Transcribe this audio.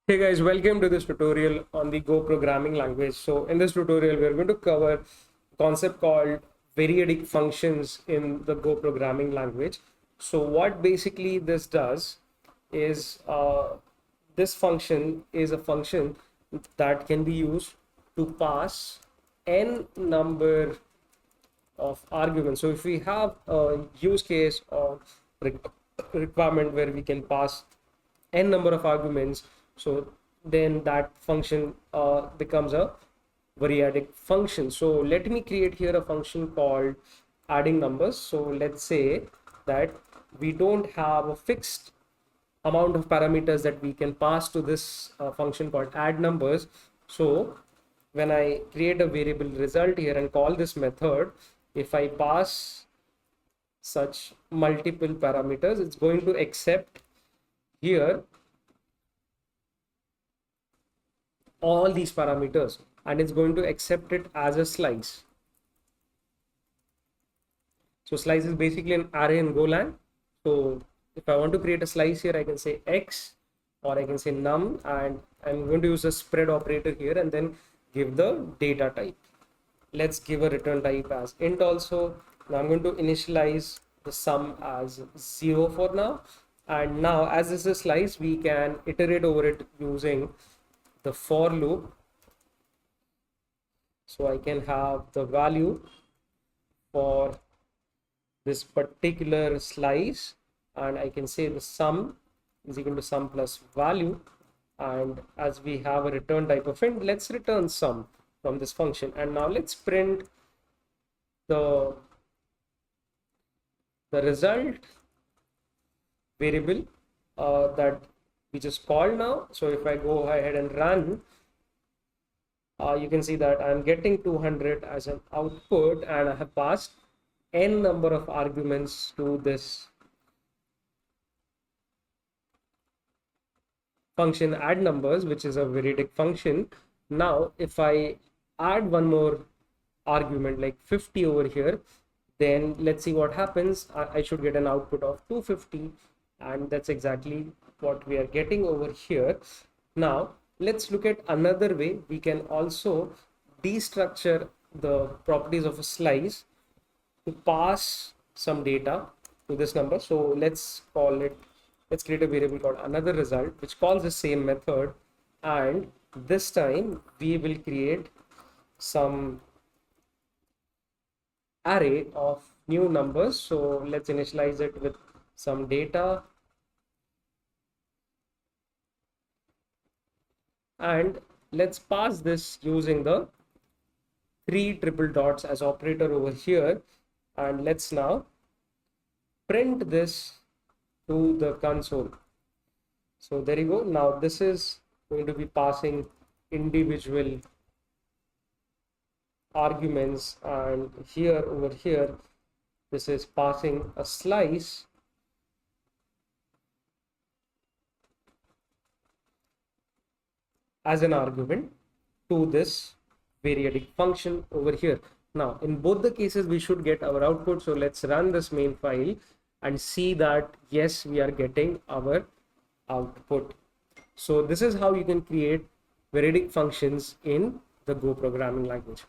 Hey guys, welcome to this tutorial on the Go programming language. So in this tutorial, we're going to cover a concept called variadic functions in the Go programming language. So what basically this does is this function is a function that can be used to pass n number of arguments. So if we have a use case or requirement where we can pass n number of arguments, so then that function becomes a variadic function. So let me create here a function called adding numbers. So let's say that we don't have a fixed amount of parameters that we can pass to this function called add numbers. So when I create a variable result here and call this method, if I pass such multiple parameters, it's going to accept here all these parameters and it's going to accept it as a slice. So slice is basically an array in Golang. So if I want to create a slice here, I can say X or I can say num, and I'm going to use a spread operator here and then give the data type. Let's give a return type as int also. Now I'm going to initialize the sum as 0 for now. And now as this is a slice, we can iterate over it using the for loop. So I can have the value for this particular slice and I can say the sum is equal to sum plus value, and as we have a return type of int, let's return sum from this function. And now let's print the result variable that we just called now. So if I go ahead and run, you can see that I'm getting 200 as an output and I have passed n number of arguments to this function add numbers, which is a variadic function. Now if I add one more argument like 50 over here, then let's see what happens. I should get an output of 250, and that's exactly what we are getting over here. Now let's look at another way. We can also destructure the properties of a slice to pass some data to this number. So let's create a variable called another result, which calls the same method, and this time we will create some array of new numbers. So let's initialize it with some data, and let's pass this using the 3 triple dots as operator over here, and let's now print this to the console. So there you go. Now this is going to be passing individual arguments, and here over here this is passing a slice as an argument to this variadic function over here. Now in both the cases we should get our output. So let's run this main file and see that yes, we are getting our output. So this is how you can create variadic functions in the Go programming language.